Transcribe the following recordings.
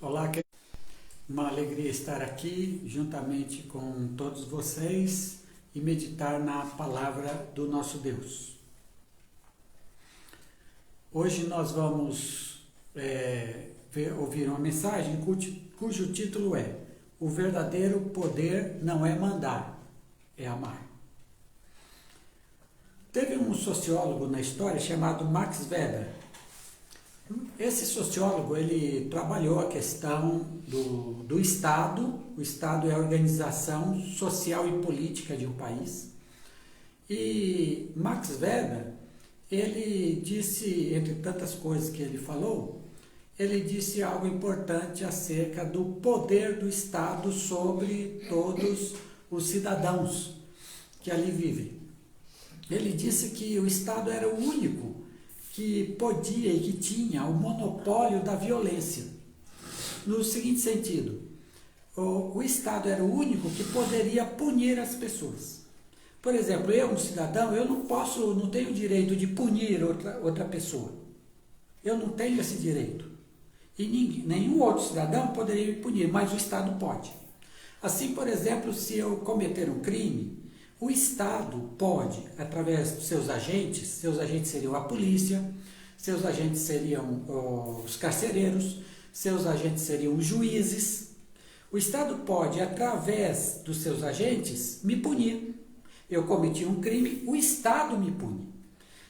Olá, uma alegria estar aqui juntamente com todos vocês e meditar na palavra do nosso Deus. Hoje nós vamos ouvir uma mensagem cujo título é: O verdadeiro poder não é mandar, é amar. Teve um sociólogo na história chamado Max Weber. Esse sociólogo, ele trabalhou a questão do Estado. O Estado é a organização social e política de um país. E Max Weber, ele disse, entre tantas coisas que ele falou, ele disse algo importante acerca do poder do Estado sobre todos os cidadãos que ali vivem. Ele disse que o Estado era o único que podia e que tinha o monopólio da violência. No seguinte sentido, o Estado era o único que poderia punir as pessoas. Por exemplo, eu, um cidadão, eu não tenho o direito de punir outra pessoa. Eu não tenho esse direito. E nenhum outro cidadão poderia me punir, mas o Estado pode. Assim, por exemplo, se eu cometer um crime, o Estado pode, através dos seus agentes seriam a polícia, seus agentes seriam os carcereiros, seus agentes seriam os juízes. O Estado pode, através dos seus agentes, me punir. Eu cometi um crime, o Estado me pune.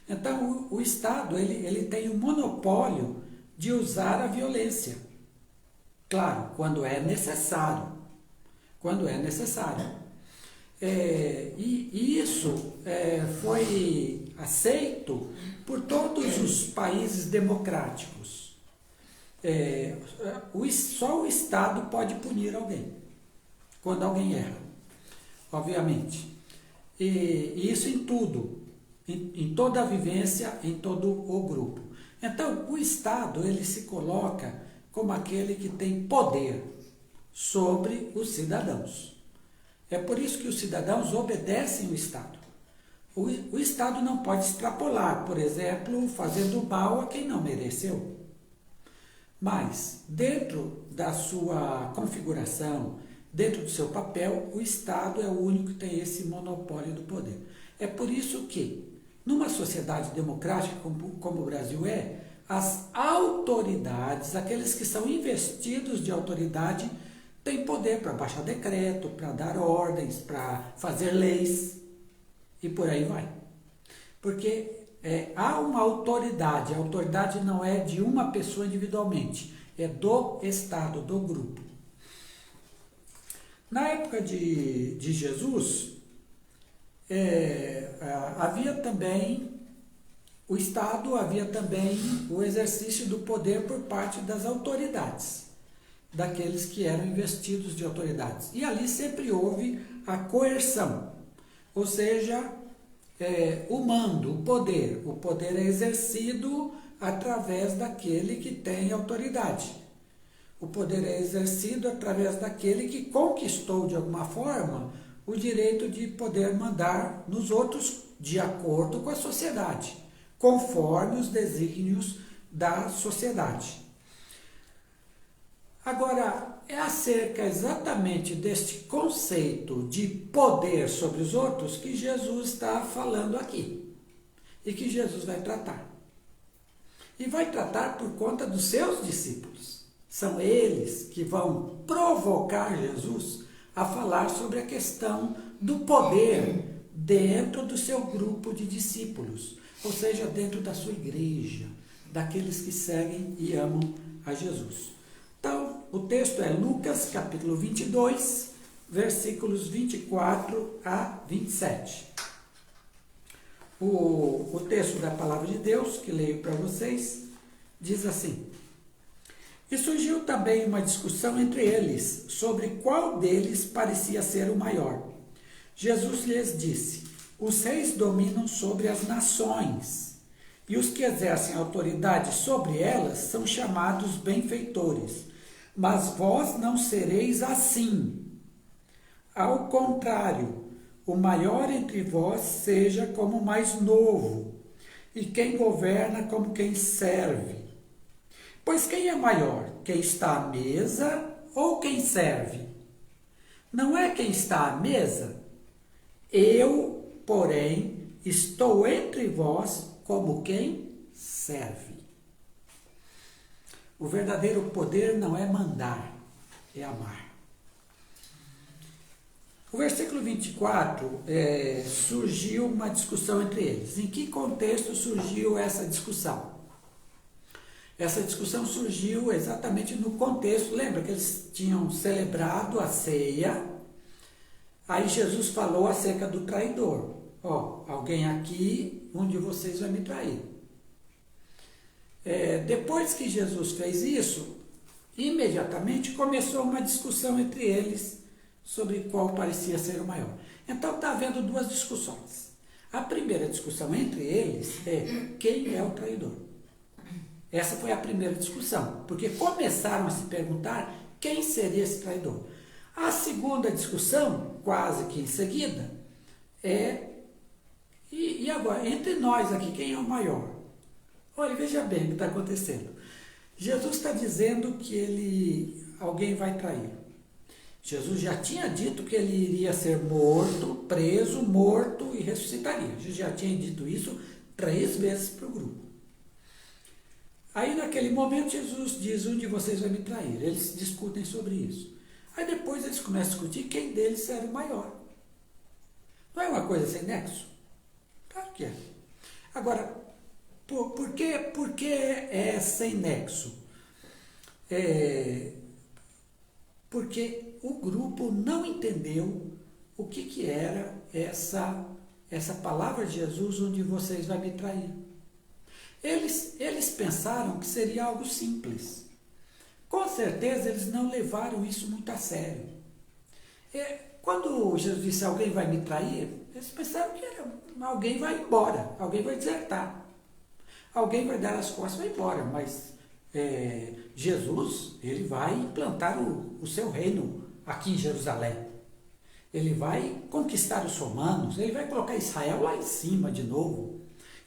Então, o Estado ele tem o monopólio de usar a violência. Claro, quando é necessário. Quando é necessário. E isso foi aceito por todos os países democráticos. Só o Estado pode punir alguém, quando alguém erra, obviamente. E isso em tudo, em toda a vivência, em todo o grupo. Então, o Estado, ele se coloca como aquele que tem poder sobre os cidadãos. É por isso que os cidadãos obedecem o Estado. O Estado não pode extrapolar, por exemplo, fazendo mal a quem não mereceu. Mas, dentro da sua configuração, dentro do seu papel, o Estado é o único que tem esse monopólio do poder. É por isso que, numa sociedade democrática como o Brasil é, as autoridades, aqueles que são investidos de autoridade, tem poder para baixar decreto, para dar ordens, para fazer leis e por aí vai. Porque há uma autoridade, a autoridade não é de uma pessoa individualmente, é do Estado, do grupo. Na época de Jesus, havia também o Estado, havia também o exercício do poder por parte das autoridades, daqueles que eram investidos de autoridades. E ali sempre houve a coerção, ou seja, o mando, o poder. O poder é exercido através daquele que tem autoridade. O poder é exercido através daquele que conquistou de alguma forma o direito de poder mandar nos outros de acordo com a sociedade, conforme os desígnios da sociedade. Agora, é acerca exatamente deste conceito de poder sobre os outros que Jesus está falando aqui. E que Jesus vai tratar. E vai tratar por conta dos seus discípulos. São eles que vão provocar Jesus a falar sobre a questão do poder dentro do seu grupo de discípulos. Ou seja, dentro da sua igreja, daqueles que seguem e amam a Jesus. Então, o texto é Lucas, capítulo 22, versículos 24 a 27. O texto da palavra de Deus, que leio para vocês, diz assim: E surgiu também uma discussão entre eles, sobre qual deles parecia ser o maior. Jesus lhes disse: Os reis dominam sobre as nações, e os que exercem autoridade sobre elas são chamados benfeitores. Mas vós não sereis assim. Ao contrário, o maior entre vós seja como o mais novo, e quem governa como quem serve. Pois quem é maior, quem está à mesa ou quem serve? Não é quem está à mesa? Eu, porém, estou entre vós como quem serve. O verdadeiro poder não é mandar, é amar. O versículo 24, surgiu uma discussão entre eles. Em que contexto surgiu essa discussão? Essa discussão surgiu exatamente no contexto, lembra que eles tinham celebrado a ceia, aí Jesus falou acerca do traidor. Alguém aqui, um de vocês vai me trair. Depois que Jesus fez isso, imediatamente começou uma discussão entre eles sobre qual parecia ser o maior. Então está havendo duas discussões. A primeira discussão entre eles é quem é o traidor. Essa foi a primeira discussão, porque começaram a se perguntar quem seria esse traidor. A segunda discussão, quase que em seguida, e agora, entre nós aqui, quem é o maior? Olha, veja bem o que está acontecendo. Jesus está dizendo que alguém vai trair. Jesus já tinha dito que ele iria ser morto, preso, morto e ressuscitaria. Jesus já tinha dito isso 3 vezes para o grupo. Aí naquele momento Jesus diz, um de vocês vai me trair. Eles discutem sobre isso. Aí depois eles começam a discutir quem deles era o maior. Não é uma coisa sem nexo? Claro que é. Agora, por que é sem nexo? Porque o grupo não entendeu o que era essa palavra de Jesus, onde vocês vão me trair. Eles pensaram que seria algo simples. Com certeza eles não levaram isso muito a sério. Quando Jesus disse alguém vai me trair, eles pensaram que alguém vai embora, alguém vai desertar, alguém vai dar as costas e vai embora, mas Jesus, ele vai implantar o seu reino aqui em Jerusalém. Ele vai conquistar os romanos, ele vai colocar Israel lá em cima de novo.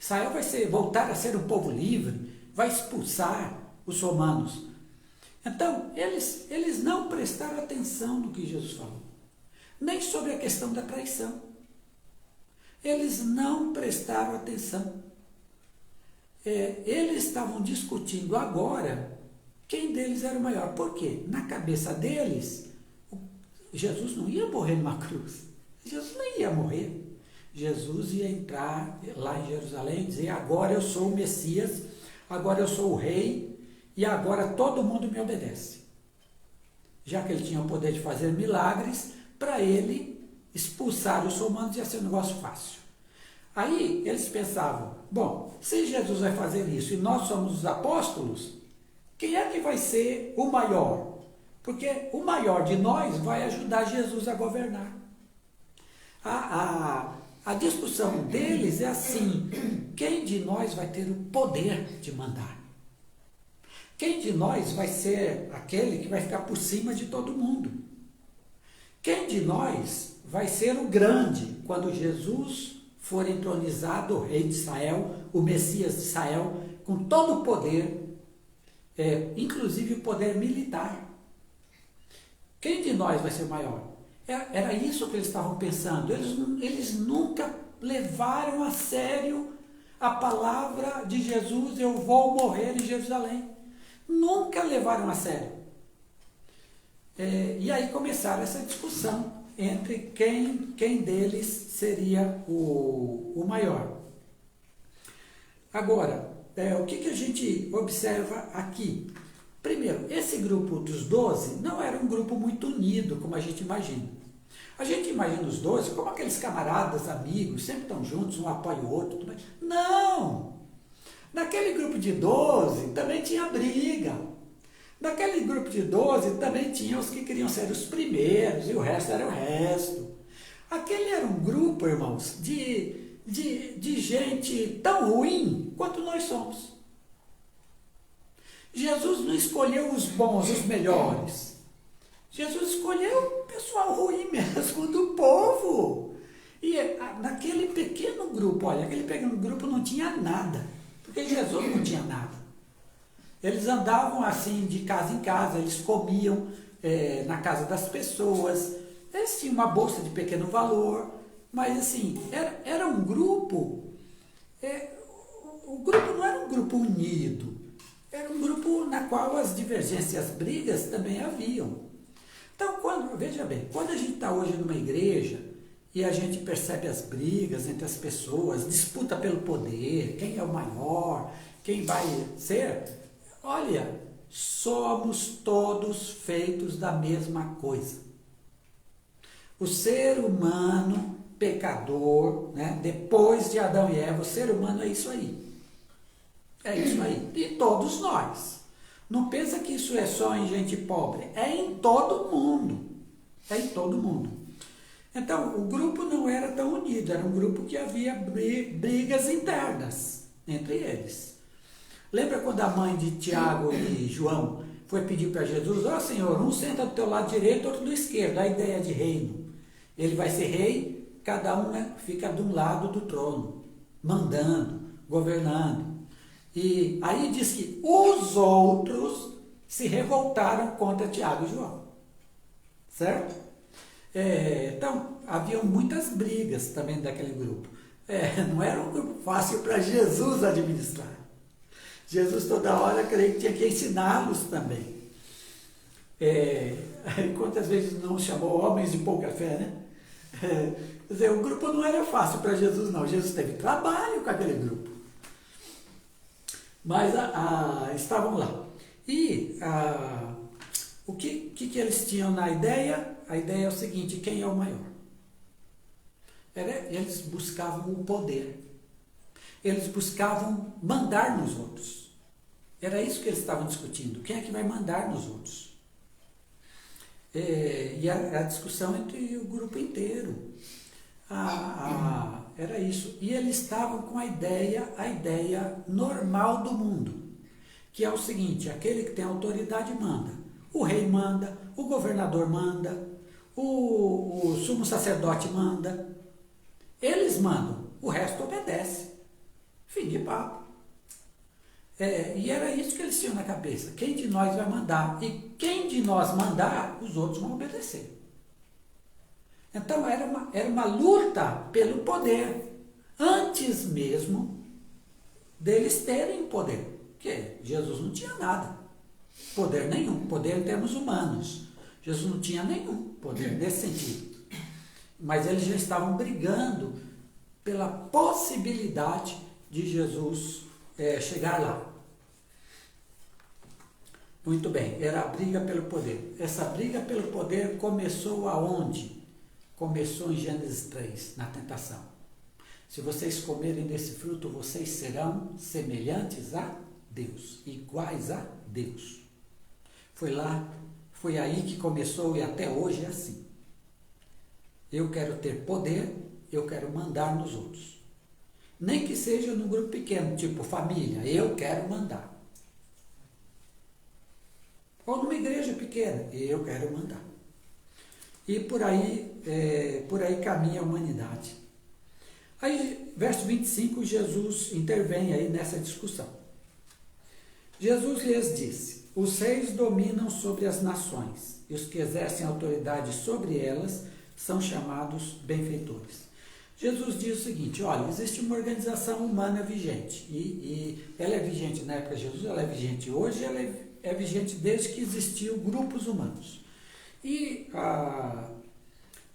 Israel vai voltar a ser um povo livre, vai expulsar os romanos. Então, eles não prestaram atenção no que Jesus falou, nem sobre a questão da traição. Eles não prestaram atenção. Eles estavam discutindo agora quem deles era o maior. Por quê? Na cabeça deles, Jesus não ia morrer numa cruz. Jesus não ia morrer. Jesus ia entrar lá em Jerusalém e dizer, agora eu sou o Messias, agora eu sou o rei, e agora todo mundo me obedece. Já que ele tinha o poder de fazer milagres, para ele expulsar os romanos ia ser um negócio fácil. Aí eles pensavam, bom, se Jesus vai fazer isso e nós somos os apóstolos, quem é que vai ser o maior? Porque o maior de nós vai ajudar Jesus a governar. A discussão deles é assim, quem de nós vai ter o poder de mandar? Quem de nós vai ser aquele que vai ficar por cima de todo mundo? Quem de nós vai ser o grande quando Jesus for entronizado, o rei de Israel, o Messias de Israel, com todo o poder, inclusive o poder militar? Quem de nós vai ser maior? Era isso que eles estavam pensando. Eles nunca levaram a sério a palavra de Jesus, eu vou morrer em Jerusalém. Nunca levaram a sério. E aí começaram essa discussão entre quem deles seria o maior. Agora, o que a gente observa aqui? Primeiro, esse grupo dos 12 não era um grupo muito unido, como a gente imagina. A gente imagina os 12 como aqueles camaradas, amigos, sempre estão juntos, um apoia o outro. Tudo bem. Não! Naquele grupo de 12 também tinha briga. Naquele grupo de 12 também tinha os que queriam ser os primeiros e o resto era o resto. Aquele era um grupo, irmãos, de gente tão ruim quanto nós somos. Jesus não escolheu os bons, os melhores. Jesus escolheu o pessoal ruim mesmo do povo. E naquele pequeno grupo, olha, aquele pequeno grupo não tinha nada. Porque Jesus não tinha nada. Eles andavam assim de casa em casa, eles comiam na casa das pessoas, eles tinham uma bolsa de pequeno valor, mas assim, era um grupo, o grupo não era um grupo unido, era um grupo na qual as divergências e as brigas também haviam. Então, veja bem, quando a gente está hoje numa igreja e a gente percebe as brigas entre as pessoas, disputa pelo poder, quem é o maior, quem vai ser, olha, somos todos feitos da mesma coisa. O ser humano pecador, né, depois de Adão e Eva, o ser humano é isso aí. É isso aí. E todos nós. Não pensa que isso é só em gente pobre. É em todo mundo. É em todo mundo. Então, o grupo não era tão unido. Era um grupo que havia brigas internas entre eles. Lembra quando a mãe de Tiago e João foi pedir para Jesus, ó Senhor, um senta do teu lado direito, outro do esquerdo, a ideia de reino. Ele vai ser rei, cada um fica de um lado do trono, mandando, governando. E aí diz que os outros se revoltaram contra Tiago e João. Certo? Então, haviam muitas brigas também daquele grupo. Não era um grupo fácil para Jesus administrar. Jesus toda hora creio que tinha que ensiná-los também. Quantas vezes não chamou homens de pouca fé, né? Quer dizer, o grupo não era fácil para Jesus, não. Jesus teve trabalho com aquele grupo. Mas estavam lá. E o que eles tinham na ideia? A ideia é o seguinte, quem é o maior? Eles buscavam o poder. Eles buscavam mandar nos outros. Era isso que eles estavam discutindo. Quem é que vai mandar nos outros? E a discussão entre o grupo inteiro. Era isso. E eles estavam com a ideia normal do mundo, que é o seguinte, aquele que tem autoridade manda. O rei manda, o governador manda, o sumo sacerdote manda. Eles mandam, o resto obedece. Fim de papo. E era isso que eles tinham na cabeça. Quem de nós vai mandar? E quem de nós mandar, os outros vão obedecer. Então era uma luta pelo poder, antes mesmo deles terem poder. Porque Jesus não tinha nada, poder nenhum, poder em termos humanos. Jesus não tinha nenhum poder nesse sentido. Mas eles já estavam brigando pela possibilidade de Jesus chegar lá. Muito bem, era a briga pelo poder. Essa briga pelo poder começou aonde? Começou em Gênesis 3, na tentação. Se vocês comerem desse fruto, vocês serão semelhantes a Deus, iguais a Deus. Foi aí que começou e até hoje é assim. Eu quero ter poder, eu quero mandar nos outros. Nem que seja num grupo pequeno, tipo família, eu quero mandar. Ou numa igreja pequena, eu quero mandar. E por aí caminha a humanidade. Aí, verso 25, Jesus intervém aí nessa discussão. Jesus lhes disse, os reis dominam sobre as nações, e os que exercem autoridade sobre elas são chamados benfeitores. Jesus diz o seguinte, olha, existe uma organização humana vigente, e ela é vigente na época de Jesus, ela é vigente hoje, ela é vigente desde que existiam grupos humanos. E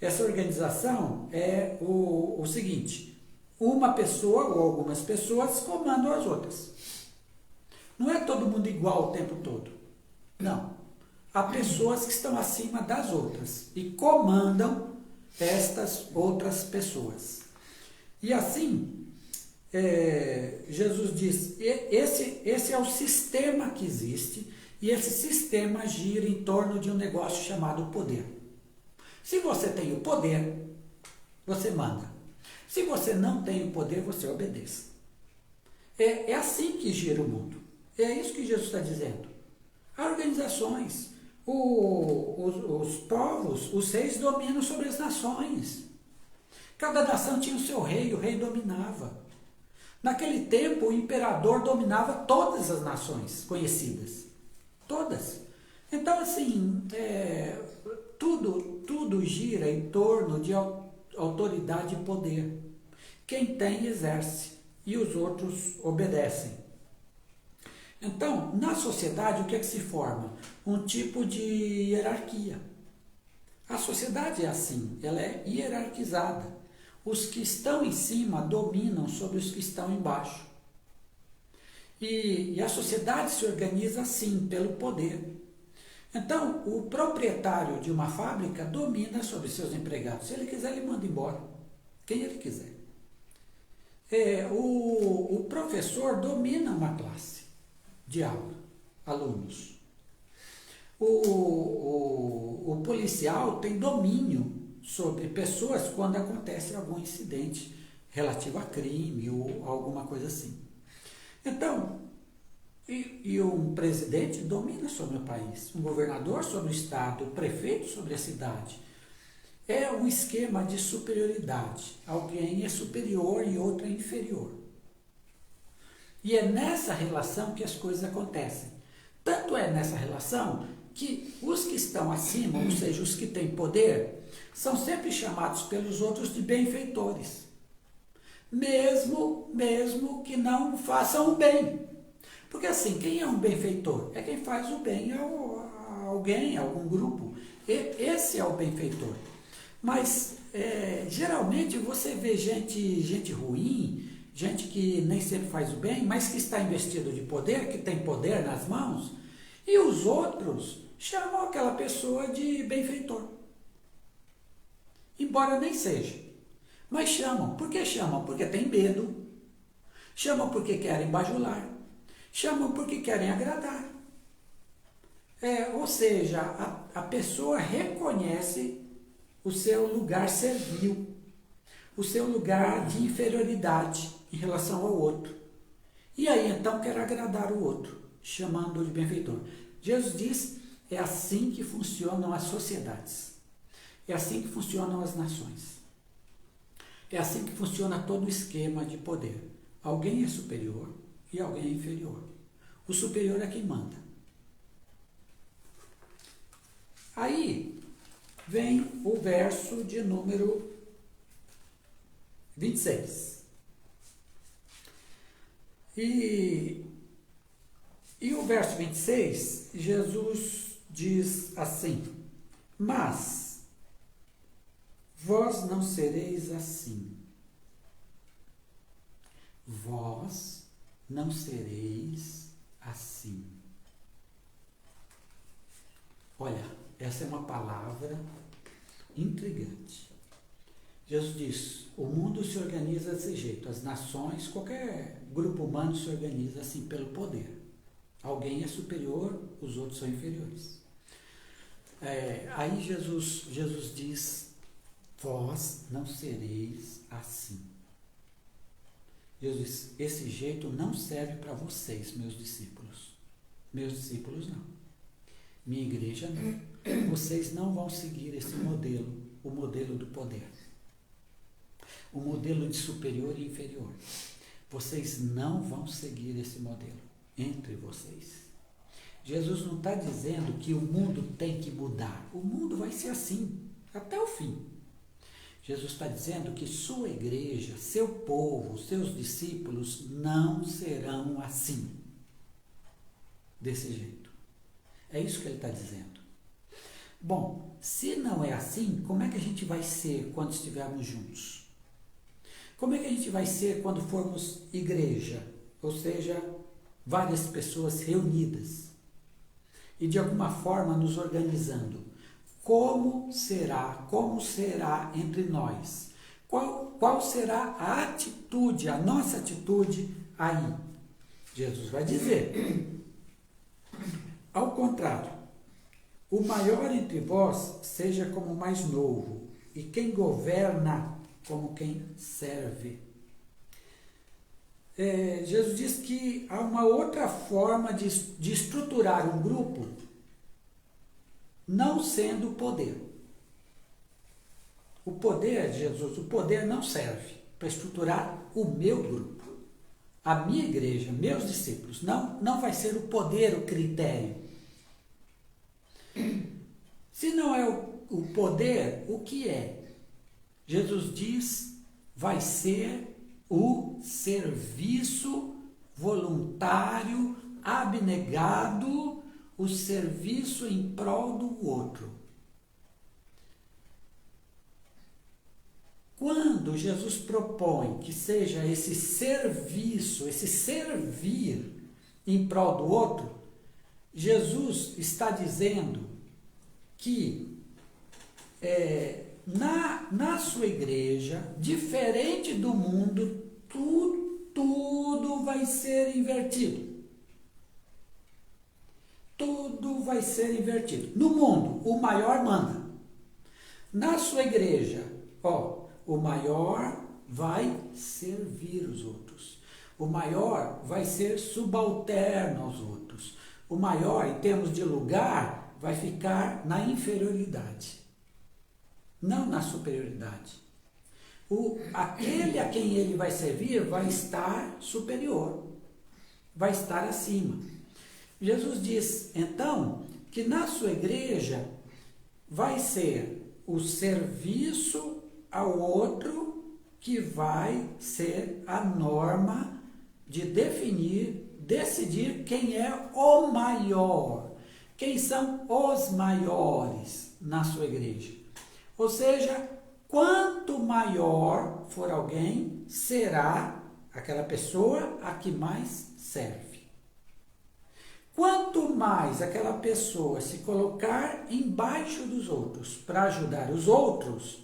essa organização é o seguinte, uma pessoa ou algumas pessoas comandam as outras. Não é todo mundo igual o tempo todo. Não. Há pessoas que estão acima das outras e comandam estas outras pessoas. E assim, Jesus diz, esse é o sistema que existe, e esse sistema gira em torno de um negócio chamado poder. Se você tem o poder, você manda. Se você não tem o poder, você obedeça. É assim que gira o mundo. É isso que Jesus está dizendo. Há organizações, os povos, os reis dominam sobre as nações. Cada nação tinha o seu rei, o rei dominava. Naquele tempo, o imperador dominava todas as nações conhecidas. Todas. Então, assim, tudo gira em torno de autoridade e poder. Quem tem, exerce, e os outros obedecem. Então, na sociedade, o que é que se forma? Um tipo de hierarquia. A sociedade é assim, ela é hierarquizada. Os que estão em cima dominam sobre os que estão embaixo. E a sociedade se organiza assim, pelo poder. Então, o proprietário de uma fábrica domina sobre seus empregados. Se ele quiser, ele manda embora. Quem ele quiser. O professor domina uma classe de aula, alunos. O policial tem domínio sobre pessoas quando acontece algum incidente relativo a crime ou alguma coisa assim. Então, e um presidente domina sobre o país, um governador sobre o estado, o prefeito sobre a cidade. É um esquema de superioridade. Alguém é superior e outro é inferior. E é nessa relação que as coisas acontecem. Tanto é nessa relação que os que estão acima, ou seja, os que têm poder, são sempre chamados pelos outros de benfeitores. Mesmo que não façam o bem. Porque assim, quem é um benfeitor? É quem faz o bem a alguém, a algum grupo. Esse é o benfeitor. Mas, geralmente, você vê gente ruim, gente que nem sempre faz o bem, mas que está investido de poder, que tem poder nas mãos, e os outros chamam aquela pessoa de benfeitor. Embora nem seja. Mas chamam. Por que chamam? Porque tem medo. Chamam porque querem bajular. Chamam porque querem agradar. Ou seja, a pessoa reconhece o seu lugar servil, o seu lugar de inferioridade em relação ao outro. E aí então quer agradar o outro, chamando-o de benfeitor. Jesus diz, é assim que funcionam as sociedades. É assim que funcionam as nações. É assim que funciona todo o esquema de poder. Alguém é superior e alguém é inferior. O superior é quem manda. Aí vem o verso de número 26. E o verso 26, Jesus diz assim, mas vós não sereis assim. Vós não sereis assim. Olha, essa é uma palavra intrigante. Jesus diz, o mundo se organiza desse jeito, as nações, qualquer grupo humano se organiza assim pelo poder. Alguém é superior, os outros são inferiores. Aí Jesus diz, vós não sereis assim. Jesus diz, esse jeito não serve para vocês, meus discípulos. Meus discípulos não. Minha igreja não. Vocês não vão seguir esse modelo, o modelo do poder. O modelo de superior e inferior. Vocês não vão seguir esse modelo entre vocês. Jesus não está dizendo que o mundo tem que mudar. O mundo vai ser assim, até o fim. Jesus está dizendo que sua igreja, seu povo, seus discípulos não serão assim. Desse jeito. É isso que ele está dizendo. Bom, se não é assim, como é que a gente vai ser quando estivermos juntos? Como é que a gente vai ser quando formos igreja? Ou seja, várias pessoas reunidas e de alguma forma nos organizando. Como será entre nós? Qual será a atitude, a nossa atitude aí? Jesus vai dizer, ao contrário, o maior entre vós seja como o mais novo, e quem governa como quem serve. Jesus diz que há uma outra forma de estruturar um grupo, não sendo o poder. O poder, Jesus, o poder não serve para estruturar o meu grupo. a minha igreja, meus discípulos, não vai ser o poder o critério. Se não é o poder, o que é? Jesus diz, vai ser o serviço voluntário, abnegado, o serviço em prol do outro. Quando Jesus propõe que seja esse serviço, esse servir em prol do outro, Jesus está dizendo que na sua igreja, diferente do mundo, tudo vai ser invertido. Tudo vai ser invertido. No mundo, o maior manda. Na sua igreja, o maior vai servir os outros. O maior vai ser subalterno aos outros. O maior, em termos de lugar, vai ficar na inferioridade, não na superioridade. Aquele a quem ele vai servir vai estar superior, vai estar acima. Jesus diz, então, que na sua igreja vai ser o serviço ao outro que vai ser a norma de decidir quem é o maior, quem são os maiores na sua igreja. Ou seja, quanto maior for alguém, será aquela pessoa a que mais serve. Quanto mais aquela pessoa se colocar embaixo dos outros para ajudar os outros,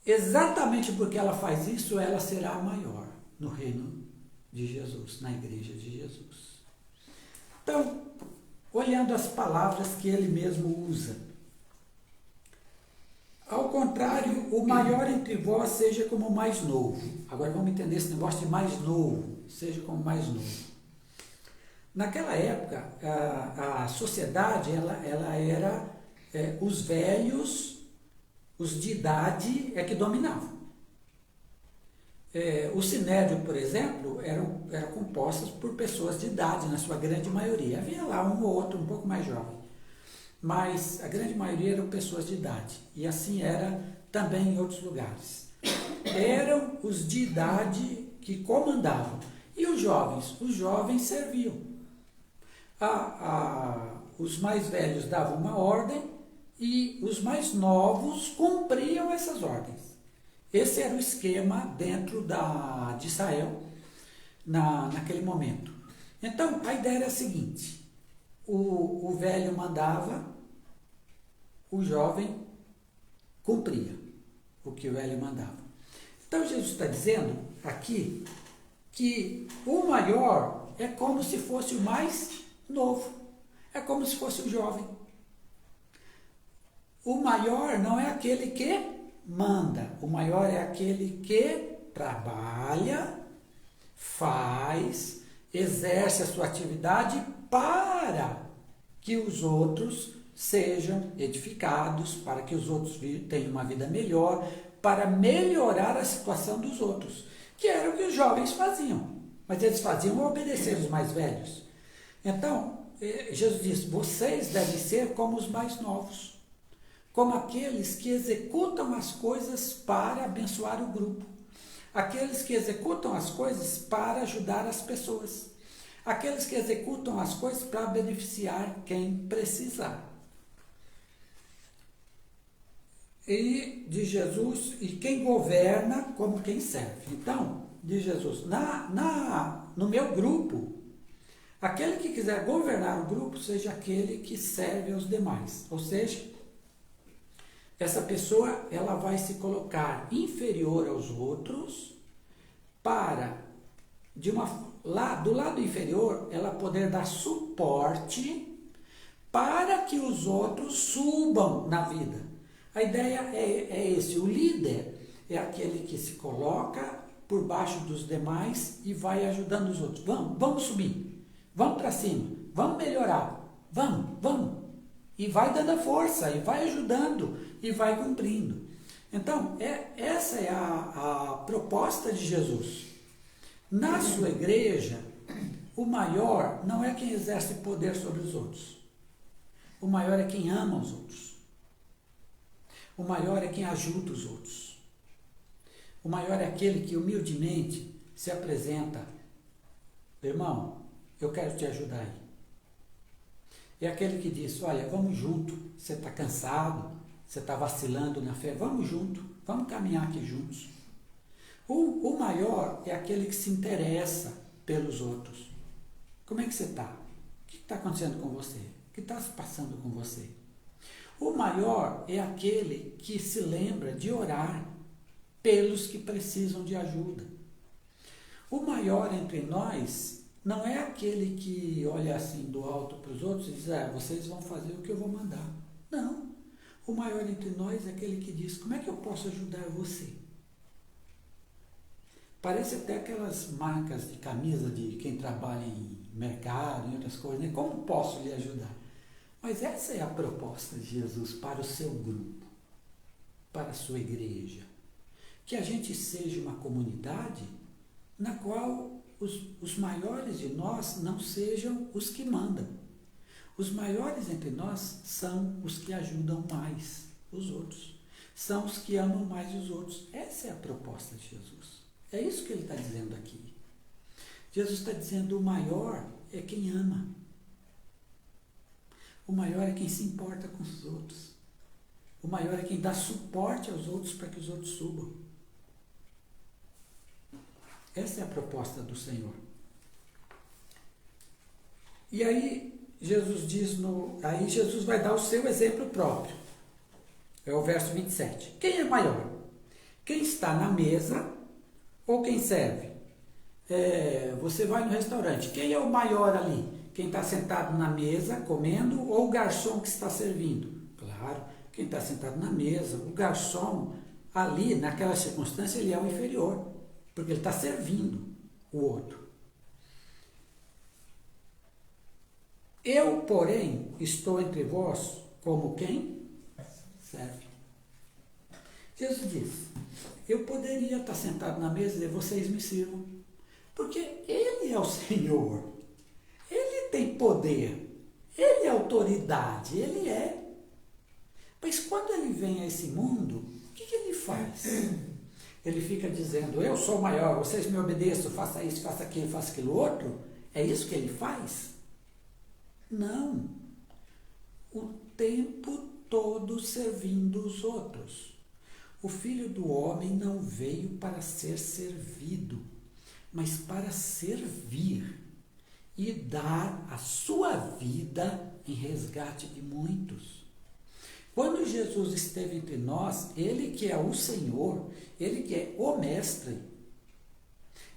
exatamente porque ela faz isso, ela será maior no reino de Jesus, na igreja de Jesus. Então, olhando as palavras que ele mesmo usa, ao contrário, o maior entre vós seja como o mais novo. Agora vamos entender esse negócio de mais novo, seja como o mais novo. Naquela época, a sociedade ela era os velhos, os de idade que dominavam. O sinédrio, por exemplo, eram compostos por pessoas de idade, na sua grande maioria. Havia lá um ou outro um pouco mais jovem, mas a grande maioria eram pessoas de idade. E assim era também em outros lugares. Eram os de idade que comandavam. E os jovens serviam. Os mais velhos davam uma ordem e os mais novos cumpriam essas ordens. Esse era o esquema dentro de Israel naquele momento. Então, a ideia era a seguinte, o velho mandava, o jovem cumpria o que o velho mandava. Então, Jesus está dizendo aqui que o maior é como se fosse o mais novo, é como se fosse o jovem. O maior não é aquele que manda, o maior é aquele que trabalha, faz, exerce a sua atividade para que os outros sejam edificados, para que os outros tenham uma vida melhor, para melhorar a situação dos outros, que era o que os jovens faziam, mas eles faziam obedecer os mais velhos. Então, Jesus diz, vocês devem ser como os mais novos, como aqueles que executam as coisas para abençoar o grupo, aqueles que executam as coisas para ajudar as pessoas, aqueles que executam as coisas para beneficiar quem precisar. E de Jesus, e quem governa como quem serve. Então, de Jesus, no meu grupo, aquele que quiser governar o grupo, seja aquele que serve aos demais. Ou seja, essa pessoa ela vai se colocar inferior aos outros para, do lado inferior, ela poder dar suporte para que os outros subam na vida. A ideia é esse, o líder é aquele que se coloca por baixo dos demais e vai ajudando os outros. Vamos subir, vamos para cima, vamos melhorar, vamos. E vai dando a força, e vai ajudando, e vai cumprindo. Então, essa é a proposta de Jesus. Na sua igreja, o maior não é quem exerce poder sobre os outros. O maior é quem ama os outros. O maior é quem ajuda os outros. O maior é aquele que humildemente se apresenta. Irmão, eu quero te ajudar aí. É aquele que diz, olha, vamos junto. Você está cansado, você está vacilando na fé, vamos junto, vamos caminhar aqui juntos. O maior é aquele que se interessa pelos outros. Como é que você está? O que está acontecendo com você? O que está se passando com você? O maior é aquele que se lembra de orar pelos que precisam de ajuda. O maior entre nós não é aquele que olha assim do alto para os outros e diz, vocês vão fazer o que eu vou mandar. Não. O maior entre nós é aquele que diz, como é que eu posso ajudar você? Parece até aquelas marcas de camisa de quem trabalha em mercado, em outras coisas, né? Como posso lhe ajudar? Mas essa é a proposta de Jesus para o seu grupo, para a sua igreja. Que a gente seja uma comunidade na qual os maiores de nós não sejam os que mandam. Os maiores entre nós são os que ajudam mais os outros. São os que amam mais os outros. Essa é a proposta de Jesus. É isso que ele está dizendo aqui. Jesus está dizendo, o maior é quem ama. O maior é quem se importa com os outros. O maior é quem dá suporte aos outros para que os outros subam. Essa é a proposta do Senhor. E aí Jesus diz, aí Jesus vai dar o seu exemplo próprio. É o verso 27. Quem é maior? Quem está na mesa ou quem serve? Você vai no restaurante. Quem é o maior ali? Quem está sentado na mesa comendo ou o garçom que está servindo? Claro, quem está sentado na mesa. O garçom ali, naquela circunstância, ele é o inferior, porque ele está servindo o outro. Eu, porém, estou entre vós como quem serve. Jesus diz, eu poderia estar sentado na mesa e dizer, vocês me sirvam, porque Ele é o Senhor, Ele tem poder, Ele é autoridade, Ele é. Mas quando Ele vem a esse mundo, o que Ele faz? Ele fica dizendo, eu sou maior, vocês me obedeçam, faça isso, faça aquilo outro. É isso que Ele faz? Não. O tempo todo servindo os outros. O Filho do Homem não veio para ser servido, mas para servir e dar a sua vida em resgate de muitos. Quando Jesus esteve entre nós, Ele que é o Senhor, Ele que é o Mestre,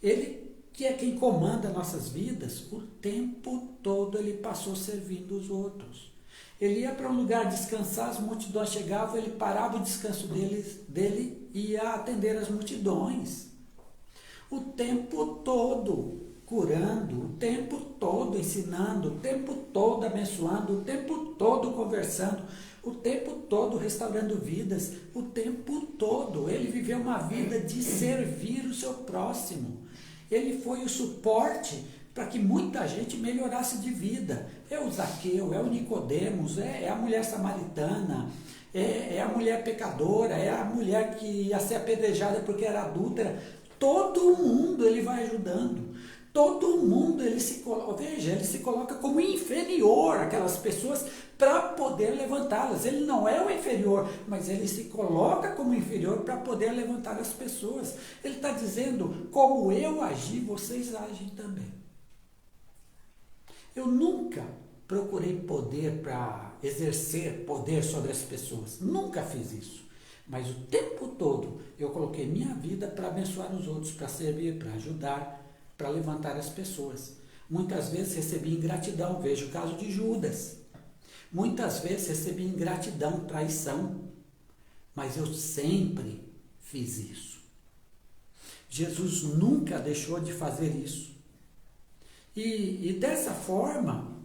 Ele que é quem comanda nossas vidas, o tempo todo Ele passou servindo os outros. Ele ia para um lugar descansar, as multidões chegavam, Ele parava o descanso dele e ia atender as multidões. O tempo todo curando, o tempo todo ensinando, o tempo todo abençoando, o tempo todo conversando, o tempo todo restaurando vidas, o tempo todo. Ele viveu uma vida de servir o seu próximo. Ele foi o suporte para que muita gente melhorasse de vida. É o Zaqueu, é o Nicodemos, é a mulher samaritana, é a mulher pecadora, é a mulher que ia ser apedrejada porque era adúltera. Todo mundo ele vai ajudando. Todo mundo ele se coloca como inferior àquelas pessoas para poder levantá-las. Ele não é o inferior, mas ele se coloca como inferior para poder levantar as pessoas. Ele está dizendo, como eu agi, vocês agem também. Eu nunca procurei poder para exercer poder sobre as pessoas. Nunca fiz isso. Mas o tempo todo eu coloquei minha vida para abençoar os outros, para servir, para ajudar, para levantar as pessoas. Muitas vezes recebi ingratidão, veja o caso de Judas. Muitas vezes recebi ingratidão, traição, mas eu sempre fiz isso. Jesus nunca deixou de fazer isso. E dessa forma,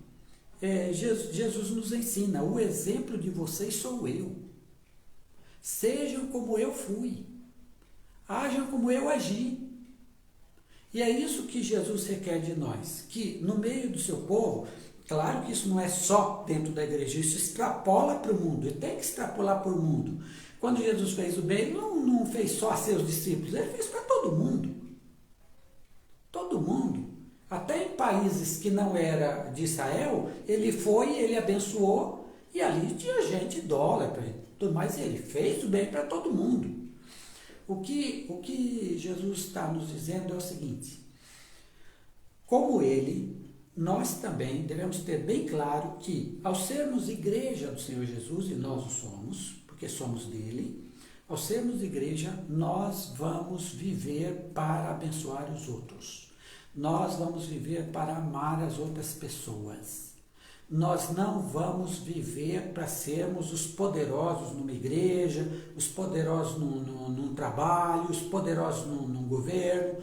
Jesus nos ensina, o exemplo de vocês sou eu. Sejam como eu fui, ajam como eu agi. E é isso que Jesus requer de nós, que no meio do seu povo, claro que isso não é só dentro da igreja, isso extrapola para o mundo, e tem que extrapolar para o mundo. Quando Jesus fez o bem, ele não fez só a seus discípulos, ele fez para todo mundo. Todo mundo. Até em países que não era de Israel, ele foi, ele abençoou, e ali tinha gente idólatra, tudo mais, ele fez o bem para todo mundo. O que Jesus está nos dizendo é o seguinte: como ele, nós também devemos ter bem claro que, ao sermos igreja do Senhor Jesus, e nós o somos, porque somos dele, ao sermos igreja, nós vamos viver para abençoar os outros. Nós vamos viver para amar as outras pessoas. Nós não vamos viver para sermos os poderosos numa igreja, os poderosos num trabalho, os poderosos num governo.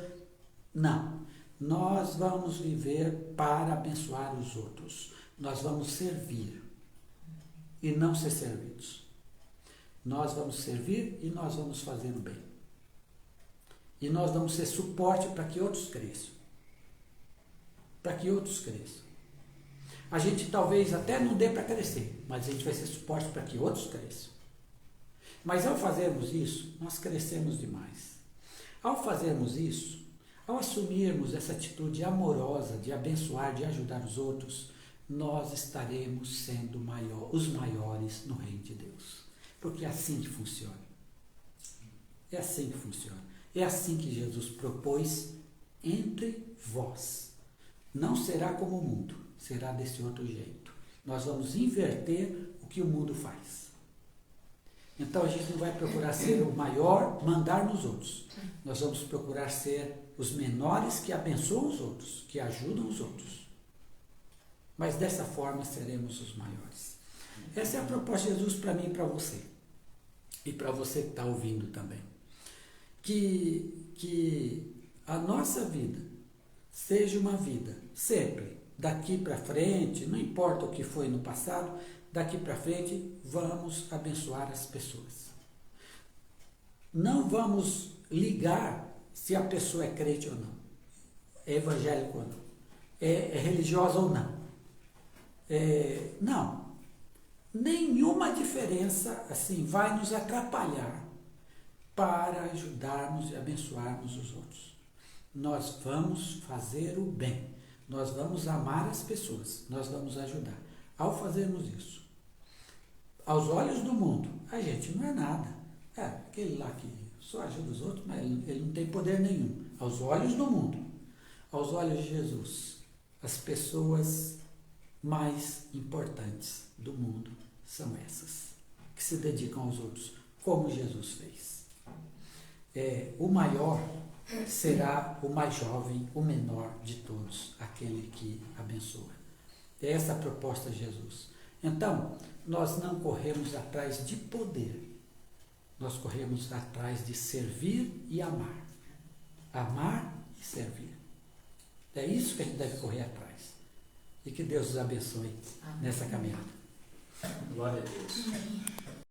Não. Nós vamos viver para abençoar os outros. Nós vamos servir e não ser servidos. Nós vamos servir e nós vamos fazer o bem. E nós vamos ser suporte para que outros cresçam. Para que outros cresçam. A gente talvez até não dê para crescer, mas a gente vai ser suporte para que outros cresçam. Mas ao fazermos isso, nós crescemos demais. Ao fazermos isso, ao assumirmos essa atitude amorosa de abençoar, de ajudar os outros, nós estaremos sendo os maiores no reino de Deus. Porque é assim que funciona. É assim que funciona. É assim que Jesus propôs entre vós. Não será como o mundo, será desse outro jeito. Nós vamos inverter o que o mundo faz. Então a gente não vai procurar ser o maior, mandar nos outros. Nós vamos procurar ser os menores que abençoam os outros, que ajudam os outros. Mas dessa forma seremos os maiores. Essa é a proposta de Jesus para mim e para você. E para você que está ouvindo também. Que a nossa vida seja uma vida sempre daqui para frente, não importa o que foi no passado, daqui para frente vamos abençoar as pessoas. Não vamos ligar se a pessoa é crente ou não, é evangélico ou não, é religiosa ou não. Não. Nenhuma diferença assim vai nos atrapalhar para ajudarmos e abençoarmos os outros. Nós vamos fazer o bem, nós vamos amar as pessoas, nós vamos ajudar. Ao fazermos isso, aos olhos do mundo, a gente não é nada. Aquele lá que só ajuda os outros, mas ele não tem poder nenhum. Aos olhos do mundo, aos olhos de Jesus, as pessoas mais importantes do mundo são essas, que se dedicam aos outros, como Jesus fez. O maior será o mais jovem, o menor de todos, aquele que abençoa. É essa a proposta de Jesus. Então, nós não corremos atrás de poder, nós corremos atrás de servir e amar. Amar e servir. É isso que a gente deve correr atrás. E que Deus os abençoe nessa caminhada. Glória a Deus.